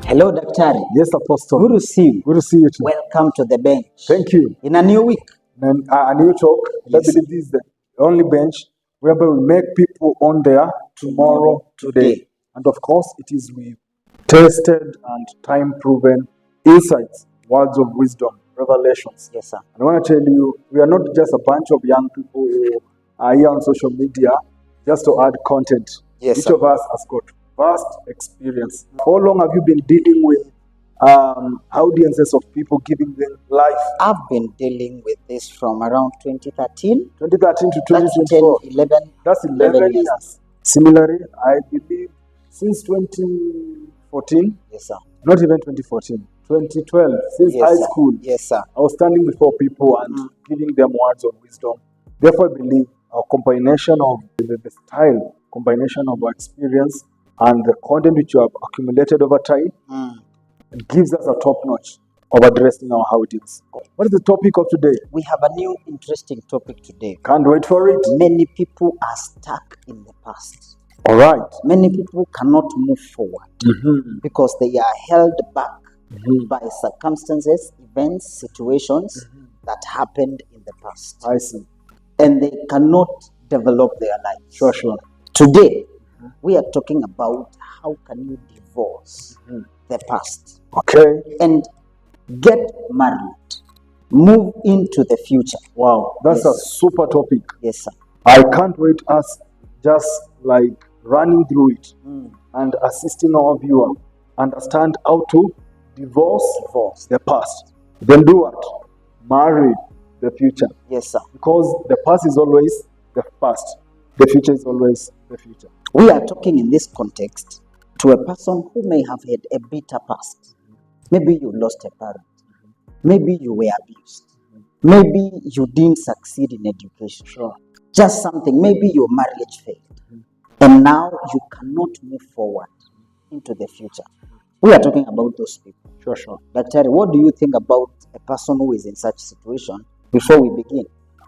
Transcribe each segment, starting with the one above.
Hello, Daktari. Yes, Apostle. Good to see you. Good to see you too. Welcome to the bench. Thank you. In a new week. And a new talk. Yes. I believe this is the only bench whereby we make people on their tomorrow today. And of course, it is with tested and time-proven insights, words of wisdom, revelations. Yes, sir. And I want to tell you, we are not just a bunch of young people who are here on social media just to add content. Yes, Each sir. of us has got vast experience. How long have you been dealing with audiences of people giving them life? I've been dealing with this from around 2013. 2013 to That's 2024. 10, 11. That's 11 years. Similarly, I believe since 2014, Yes, sir. not even 2014, 2012, since Yes, high sir. school, Yes, sir. I was standing before people and giving them words of wisdom. Therefore, I believe our combination of the style, combination of our experience, and the content which you have accumulated over time gives us a top notch of addressing our audience. What is the topic of today? We have a new interesting topic today. Can't wait for it. Many people are stuck in the past. All right. Many people cannot move forward because they are held back by circumstances, events, situations that happened in the past. I see. And they cannot develop their lives. Sure. Today, we are talking about how can you divorce the past Okay. and get married, move into the future. Wow. That's Yes. a super topic. Yes, sir. I can't wait us just like running through it and assisting our viewer understand how to divorce the past. Then do what? Marry the future. Yes, sir. Because the past is always the past. The future is always the future. We are talking in this context to a person who may have had a bitter past. Maybe you lost a parent. Maybe you were abused. Maybe you didn't succeed in education. Sure. Just something. Maybe your marriage failed. And now you cannot move forward into the future. We are talking about those people. Sure. Dr. What do you think about a person who is in such situation before we begin?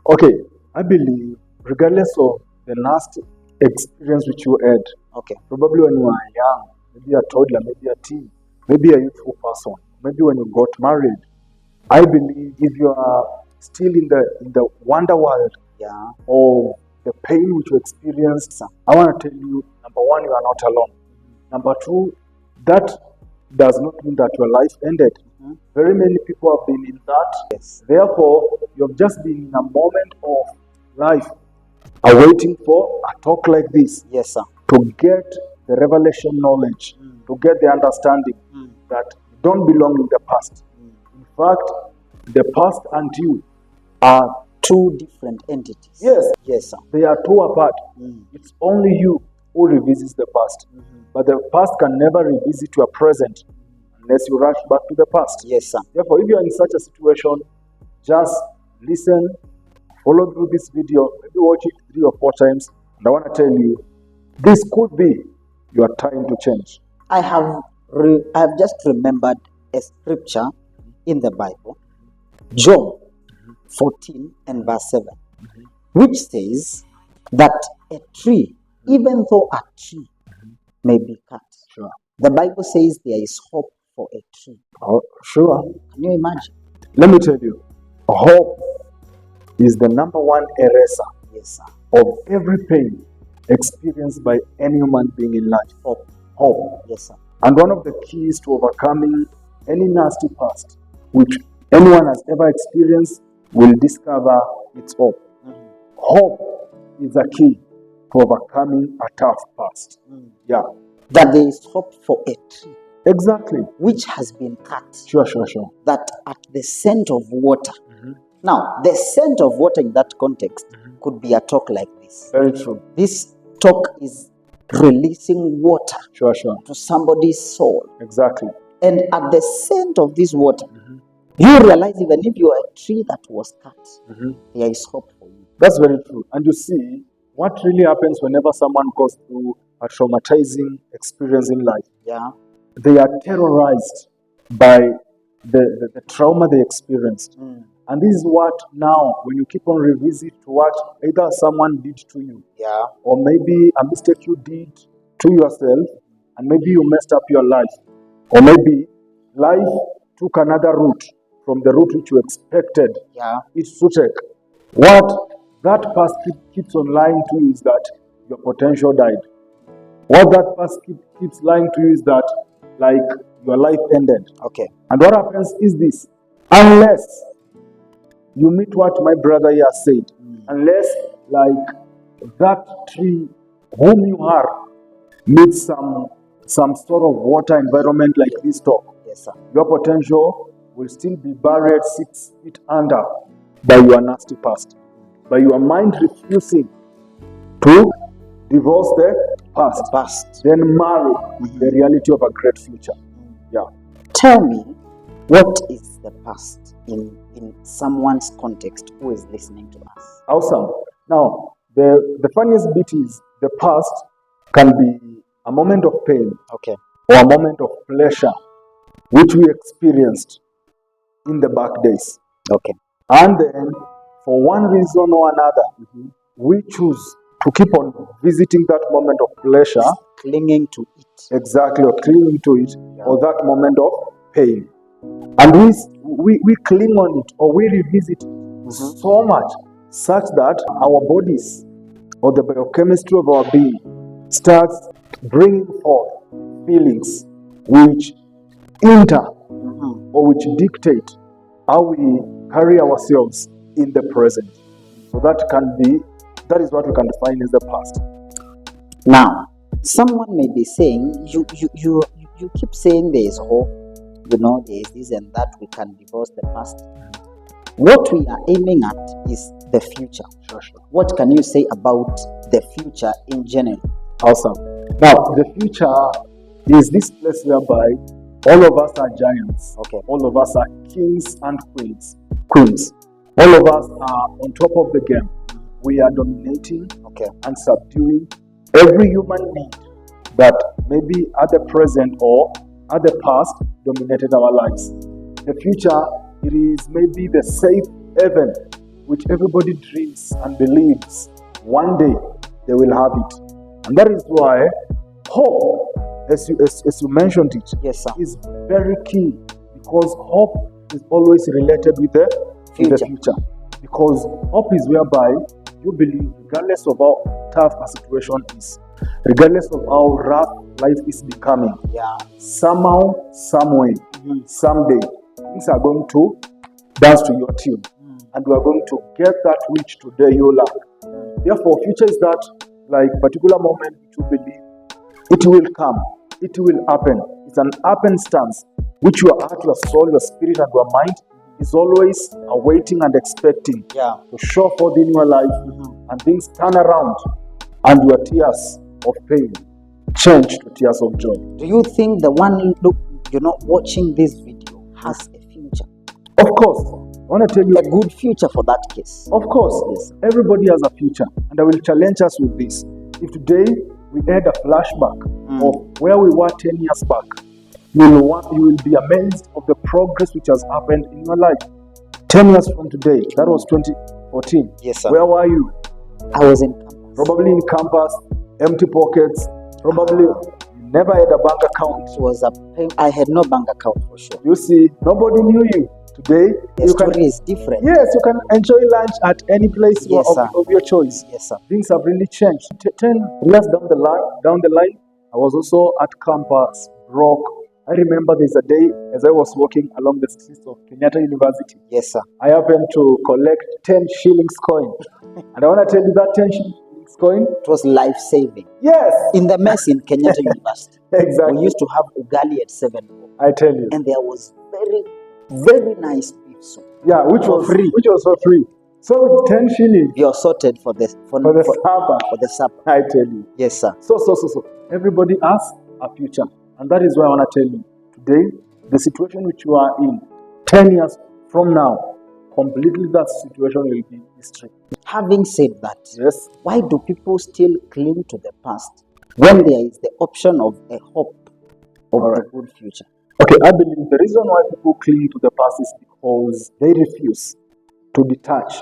Okay. I believe, regardless of the last experience which you had, Okay. probably when you were young, maybe a toddler, maybe a teen, maybe a youthful person, maybe when you got married, I believe if you are still in the wonder world Yeah. of the pain which you experienced, I want to tell you, number one, you are not alone. Number two, that does not mean that your life ended. Very many people have been in that. Yes. Therefore, you have just been in a moment of life awaiting for a talk like this Yes, sir. to get the revelation knowledge, to get the understanding that you don't belong in the past. In fact, the past and you are, Two different entities. yes, Yes, sir. they are two apart. It's only you who revisits the past. But the past can never revisit your present unless you rush back to the past. Yes, sir. Therefore, if you are in such a situation, just listen, follow through this video, maybe watch it 3 or 4 times. And I want to tell you, this could be your time to change. I have just remembered a scripture in the Bible, Job 14 and verse 7, which says that a tree, even though a tree may be cut, Sure. the Bible says there is hope for a tree. Oh, sure. Can you imagine? Let me tell you, hope is the number one eraser Yes, sir. of every pain experienced by any human being in life. Hope. Yes, sir. And one of the keys to overcoming any nasty past which anyone has ever experienced will discover its hope. Hope is a key to overcoming a tough past. Yeah, That there is hope for a tree exactly. which has been cut, Sure. that at the scent of water. Now, the scent of water in that context could be a talk like this. Very true. This talk is releasing water Sure. to somebody's soul. Exactly. And at the scent of this water, you realize even if you are a tree that was cut, there is hope for you. That's very true. And you see, what really happens whenever someone goes through a traumatizing experience in life, Yeah. they are terrorized by the trauma they experienced. And this is what now, when you keep on revisit what either someone did to you, Yeah. or maybe a mistake you did to yourself, and maybe you messed up your life, or maybe life took another route from the route which you expected Yeah. it to take. What that past keeps on lying to you is that your potential died. What that past keeps lying to you is that, like, your life ended. Okay. And what happens is this: unless you meet what my brother here said, unless, like, that tree whom you are meets some sort of water environment like this talk, Yes, sir. your potential will still be buried 6 feet under by your nasty past, by your mind refusing to divorce the past, The past. then marry the reality of a great future. Yeah. Tell me, what is the past in someone's context who is listening to us? Awesome. Now, the funniest bit is the past can be a moment of pain Okay. or a moment of pleasure which we experienced in the back days. Okay. And then, for one reason or another, we choose to keep on visiting that moment of pleasure, Clinging to it. exactly, or clinging to it, or that moment of pain. And we cling on it or we revisit it so much, such that our bodies or the biochemistry of our being starts bringing forth feelings which enter or which dictate how we carry ourselves in the present. So that is what we can define as the past. Now, someone may be saying, you keep saying there is hope, there is this and that, we can divorce the past. What we are aiming at is the future. Sure. What can you say about the future in general? Awesome. Now, the future is this place whereby all of us are giants. Okay. All of us are kings and queens. All of us are on top of the game. We are dominating and subduing every human need that maybe at the present or at the past dominated our lives. The future, it is maybe the safe haven which everybody dreams and believes one day they will have it. And that is why hope, as you mentioned it, Yes, sir. is very key, because hope is always related with the future. Because hope is whereby you believe, regardless of how tough a situation is, regardless of how rough life is becoming, somehow, someway, someday, things are going to dance to your tune, and you are going to get that which today you lack. Therefore, future is that, like, particular moment which you believe it will come, it will happen. It's an happenstance which your heart, your soul, your spirit, and your mind is always awaiting and expecting to show forth in your life, and things turn around, and your tears of pain change to tears of joy. Do you think the one watching this video has a future? Of course. I want to tell you A good future for that case. Of course, Yes. Everybody has a future, and I will challenge us with this. If today we had a flashback of where we were 10 years back, you will be amazed of the progress which has happened in your life. 10 years from today, that was 2014. Yes, sir. Where were you? I was in campus. Probably in campus, empty pockets, probably you never had a bank account. It was a pain. I had no bank account for sure. You see, nobody knew you. Today, The story is different. Yes, you can enjoy lunch at any place Yes, sir. of your choice. Yes, sir. Things have really changed. 10 years down the line, I was also at campus, broke. I remember there's a day as I was walking along the streets of Kenyatta University. Yes, sir. I happened to collect 10 shillings coin. And I want to tell you that 10 shillings coin, It was life-saving. yes, In the mess in Kenyatta University, exactly. we used to have ugali at 7 o'clock. I tell you. And there was very, very nice beef soup. Yeah, which for was free. Which was for free. So with 10 shillings You're sorted for the for the supper, for the supper. I tell you. Yes, sir. So. Everybody has a future. And that is why I want to tell you, today, the situation which you are in, 10 years from now, completely that situation will be history. Having said that, Yes. why do people still cling to the past when there is the option of a hope of a good future? Okay, I believe the reason why people cling to the past is because they refuse to detach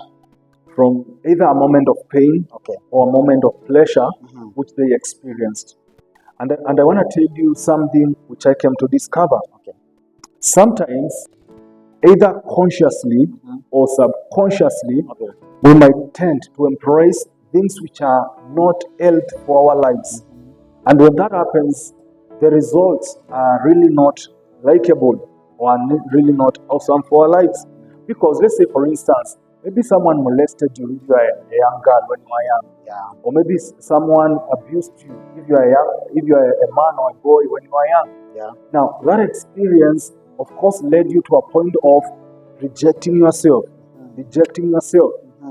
from either a moment of pain or a moment of pleasure which they experienced. And I want to tell you something which I came to discover. Okay. Sometimes, either consciously or subconsciously, Okay. we might tend to embrace things which are not health for our lives. And when that happens, the results are really not likable or are really not awesome for our lives. Because let's say, for instance, maybe someone molested you if you are a young girl when you are young. Yeah. Or maybe someone abused you if you are a man or a boy when you are young. Yeah. Now, that experience, of course, led you to a point of rejecting yourself,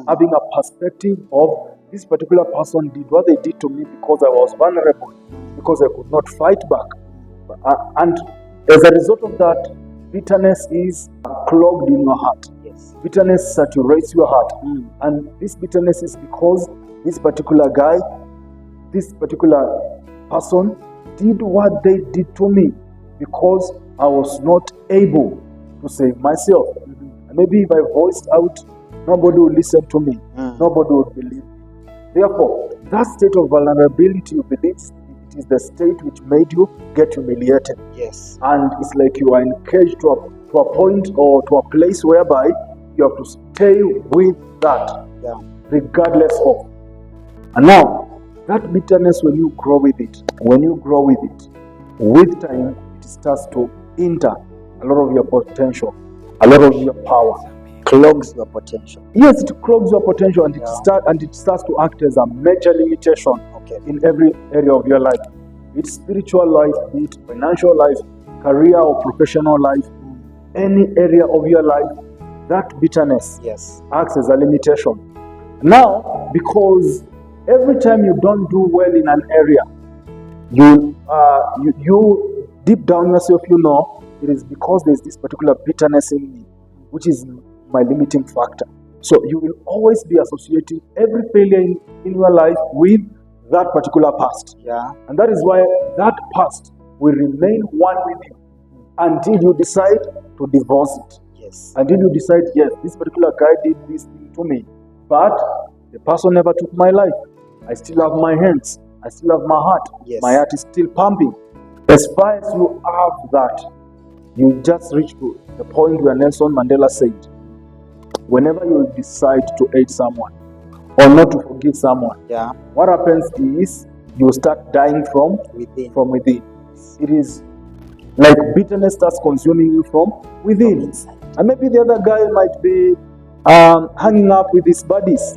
having a perspective of this particular person did what they did to me because I was vulnerable, because I could not fight back. And as a result of that, bitterness is clogged in your heart. Yes. Bitterness saturates your heart. And this bitterness is because this particular guy, this particular person did what they did to me because I was not able to save myself. And maybe if I voiced out, nobody would listen to me. Nobody would believe me. Therefore, that state of vulnerability, you believe it is the state which made you get humiliated. Yes. And it's like you are engaged to a point or to a place whereby you have to stay with that, regardless of. And now, that bitterness, when you grow with it, with time, it starts to enter a lot of your potential, a lot of your power. Clogs your potential. Yes, it clogs your potential, and it starts to act as a major limitation in every area of your life. It's spiritual life, be it financial life, career or professional life, any area of your life, that bitterness acts as a limitation. Now, because every time you don't do well in an area, you deep down yourself, you know, it is because there's this particular bitterness in me, which is my limiting factor. So you will always be associating every failure in your life with that particular past. And that is why that past will remain one with you until you decide to divorce it. Until you decide, yes, this particular guy did this thing to me, but the person never took my life. I still have my hands. I still have my heart. My heart is still pumping. As far as you have that, you just reach to the point where Nelson Mandela said, whenever you decide to hate someone or not to forgive someone, what happens is you start dying from within. It is like bitterness starts consuming you from within. And maybe the other guy might be hanging up with his buddies.